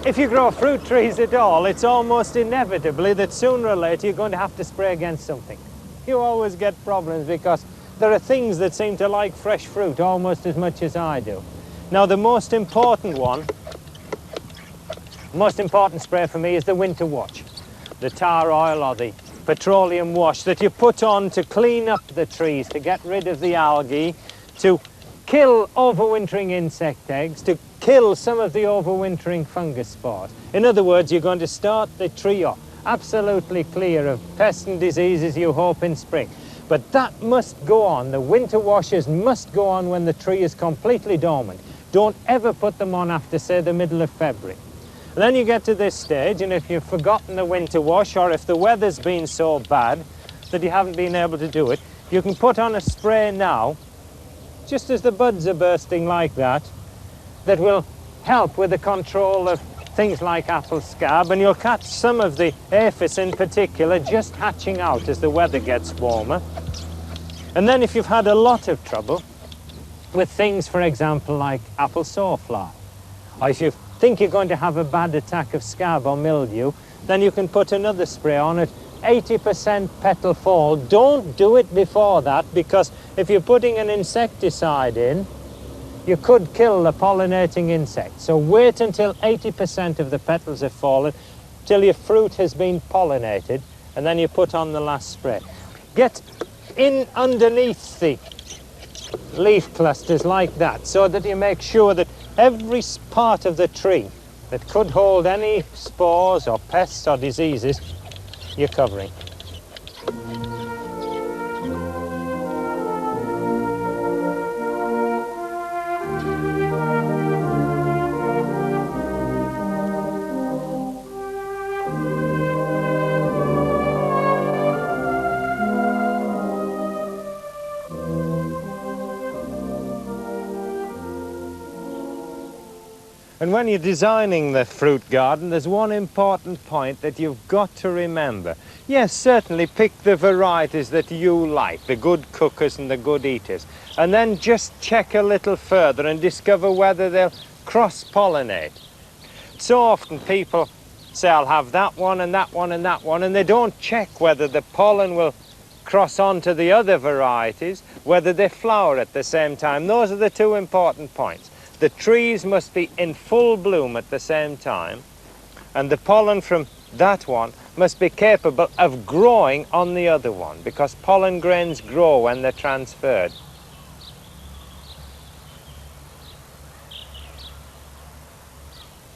If you grow fruit trees at all, it's almost inevitably that sooner or later you're going to have to spray against something. You always get problems because there are things that seem to like fresh fruit almost as much as I do. Now, the most important spray for me is the winter wash, the tar oil or the petroleum wash that you put on to clean up the trees, to get rid of the algae, to kill overwintering insect eggs, to kill some of the overwintering fungus spores. In other words, you're going to start the tree off absolutely clear of pests and diseases, you hope, in spring. But that must go on. The winter washes must go on when the tree is completely dormant. Don't ever put them on after, say, the middle of February. And then you get to this stage, and if you've forgotten the winter wash, or if the weather's been so bad that you haven't been able to do it, you can put on a spray now, just as the buds are bursting like that, that will help with the control of things like apple scab, and you'll catch some of the aphis in particular just hatching out as the weather gets warmer. And then if you've had a lot of trouble with things, for example, like apple sawfly, or if you think you're going to have a bad attack of scab or mildew, then you can put another spray on it, 80% petal fall. Don't do it before that, because if you're putting an insecticide in, you could kill the pollinating insect. So wait until 80% of the petals have fallen, till your fruit has been pollinated, and then you put on the last spray. Get in underneath the leaf clusters like that, so that you make sure that every part of the tree that could hold any spores or pests or diseases, you're covering. And when you're designing the fruit garden, there's one important point that you've got to remember. Yes, certainly pick the varieties that you like, the good cookers and the good eaters, and then just check a little further and discover whether they'll cross-pollinate. So often people say, I'll have that one and that one and that one, and they don't check whether the pollen will cross on to the other varieties, whether they flower at the same time. Those are the two important points. The trees must be in full bloom at the same time, and the pollen from that one must be capable of growing on the other one, because pollen grains grow when they're transferred.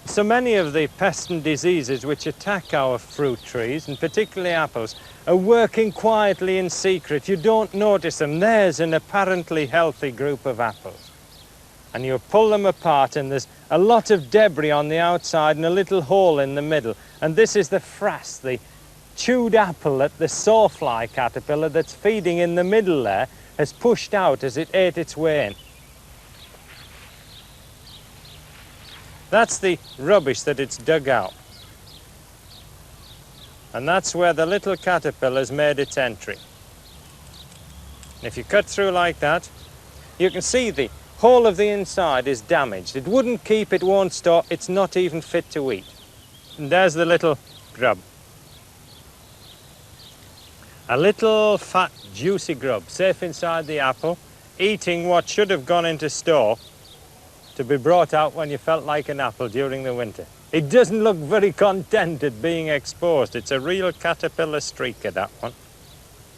So many of the pests and diseases which attack our fruit trees, and particularly apples, are working quietly in secret. You don't notice them. There's an apparently healthy group of apples, and you pull them apart, and there's a lot of debris on the outside and a little hole in the middle. And this is the frass, the chewed apple that the sawfly caterpillar that's feeding in the middle there has pushed out as it ate its way in. That's the rubbish that it's dug out. And that's where the little caterpillar's made its entry. And if you cut through like that, you can see the whole of the inside is damaged. It wouldn't keep, it won't store, it's not even fit to eat. And there's the little grub. A little fat, juicy grub, safe inside the apple, eating what should have gone into store to be brought out when you felt like an apple during the winter. It doesn't look very content at being exposed. It's a real caterpillar streaker, that one.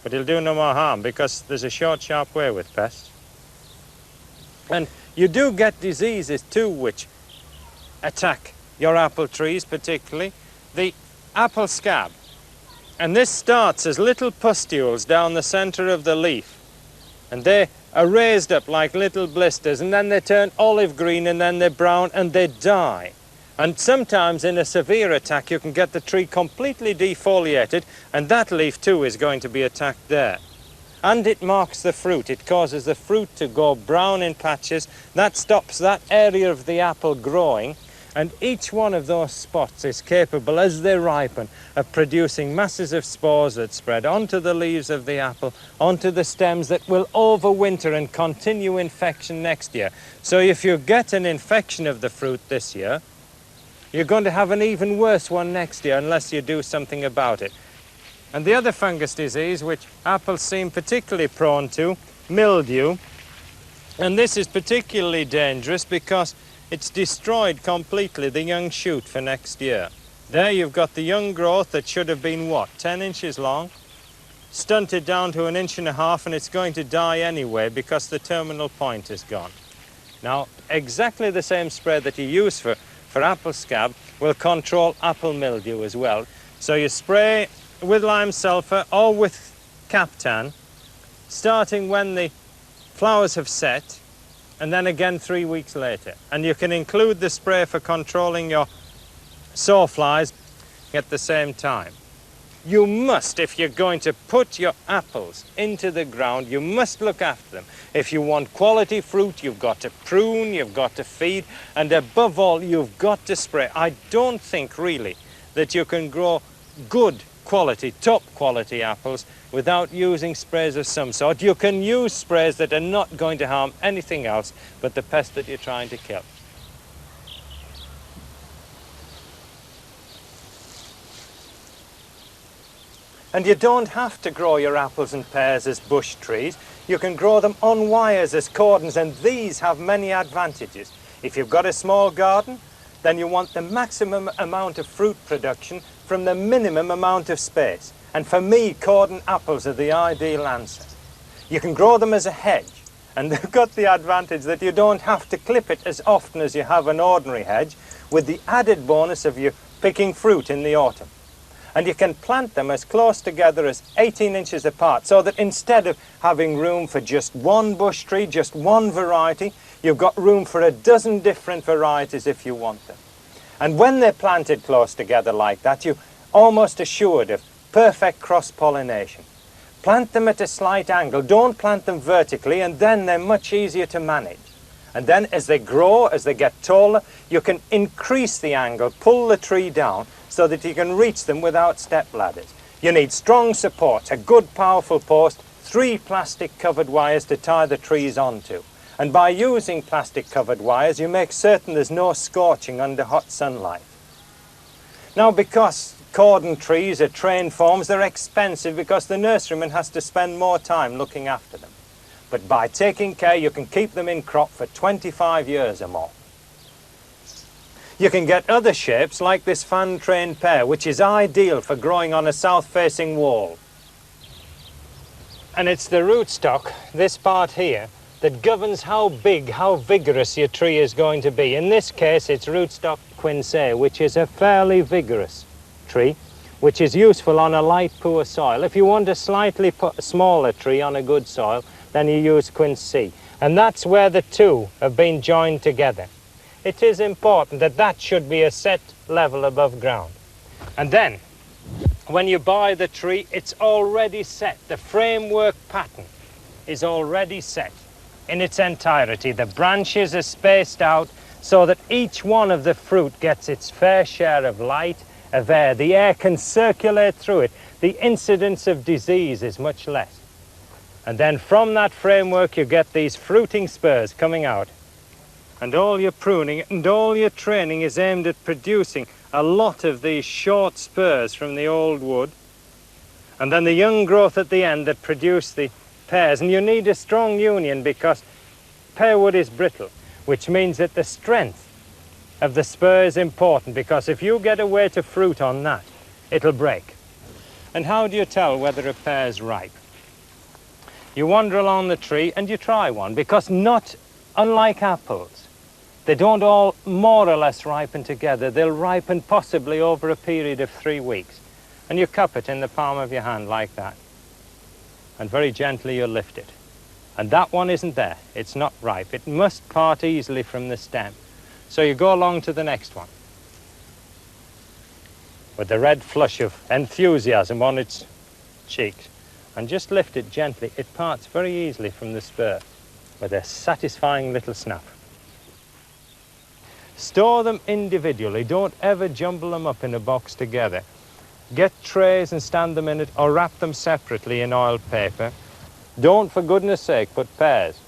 But it'll do no more harm, because there's a short, sharp way with pests. And you do get diseases too which attack your apple trees, particularly the apple scab. And this starts as little pustules down the center of the leaf, and they are raised up like little blisters, and then they turn olive green, and then they're brown, and they die. And sometimes in a severe attack you can get the tree completely defoliated, and that leaf too is going to be attacked there. And it marks the fruit. It causes the fruit to go brown in patches. That stops that area of the apple growing, and each one of those spots is capable, as they ripen, of producing masses of spores that spread onto the leaves of the apple, onto the stems, that will overwinter and continue infection next year. So if you get an infection of the fruit this year, you're going to have an even worse one next year unless you do something about it. And the other fungus disease, which apples seem particularly prone to, mildew. And this is particularly dangerous because it's destroyed completely the young shoot for next year. There you've got the young growth that should have been, what, 10 inches long? Stunted down to 1.5 inches, and it's going to die anyway because the terminal point is gone. Now, exactly the same spray that you use for apple scab will control apple mildew as well. So you spray with lime sulphur or with Captan, starting when the flowers have set, and then again 3 weeks later. And you can include the spray for controlling your sawflies at the same time. You must, if you're going to put your apples into the ground, you must look after them. If you want quality fruit, you've got to prune, you've got to feed, and above all, you've got to spray. I don't think really that you can grow good quality, top quality apples without using sprays of some sort. You can use sprays that are not going to harm anything else but the pest that you're trying to kill. And you don't have to grow your apples and pears as bush trees. You can grow them on wires as cordons, and these have many advantages. If you've got a small garden, then you want the maximum amount of fruit production from the minimum amount of space. And for me, cordon apples are the ideal answer. You can grow them as a hedge, and they've got the advantage that you don't have to clip it as often as you have an ordinary hedge, with the added bonus of you picking fruit in the autumn. And you can plant them as close together as 18 inches apart, so that instead of having room for just one bush tree, just one variety, you've got room for a dozen different varieties if you want them. And when they're planted close together like that, you're almost assured of perfect cross-pollination. Plant them at a slight angle, don't plant them vertically, and then they're much easier to manage. And then as they grow, as they get taller, you can increase the angle, pull the tree down, so that you can reach them without step ladders. You need strong support, a good powerful post, 3 plastic covered wires to tie the trees onto. And by using plastic covered wires, you make certain there's no scorching under hot sunlight. Now, because cordon trees are trained forms, they're expensive because the nurseryman has to spend more time looking after them. But by taking care, you can keep them in crop for 25 years or more. You can get other shapes like this fan-trained pear, which is ideal for growing on a south-facing wall. And it's the rootstock, this part here, that governs how big, how vigorous your tree is going to be. In this case, it's rootstock quinsay, which is a fairly vigorous tree, which is useful on a light, poor soil. If you want a slightly smaller tree on a good soil, then you use quinsay. And that's where the two have been joined together. It is important that that should be a set level above ground. And then, when you buy the tree, it's already set. The framework pattern is already set in its entirety. The branches are spaced out so that each one of the fruit gets its fair share of light, of air. The air can circulate through it. The incidence of disease is much less. And then from that framework, you get these fruiting spurs coming out. And all your pruning and all your training is aimed at producing a lot of these short spurs from the old wood. And then the young growth at the end that produce the pears. And you need a strong union because pear wood is brittle, which means that the strength of the spur is important, because if you get away to fruit on that, it'll break. And how do you tell whether a pear is ripe? You wander along the tree and you try one, because not unlike apples, they don't all more or less ripen together. They'll ripen possibly over a period of 3 weeks. And you cup it in the palm of your hand like that. And very gently you lift it. And that one isn't there. It's not ripe. It must part easily from the stem. So you go along to the next one, with the red flush of enthusiasm on its cheeks. And just lift it gently. It parts very easily from the spur with a satisfying little snap. Store them individually. Don't ever jumble them up in a box together. Get trays and stand them in it, or wrap them separately in oiled paper. Don't, for goodness sake, put pears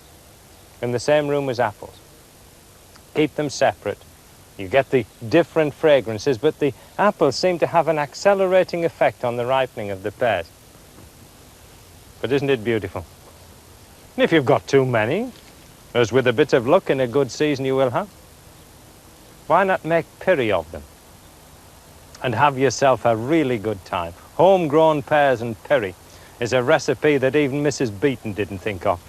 in the same room as apples. Keep them separate. You get the different fragrances, but the apples seem to have an accelerating effect on the ripening of the pears. But isn't it beautiful? And if you've got too many, as with a bit of luck in a good season you will have, why not make piri of them and have yourself a really good time? Homegrown pears and piri is a recipe that even Mrs. Beeton didn't think of.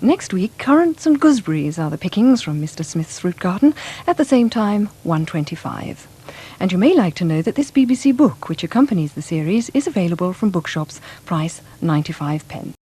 Next week, currants and gooseberries are the pickings from Mr. Smith's fruit garden, at the same time 1.25. And you may like to know that this BBC book, which accompanies the series, is available from bookshops, price 95 pence.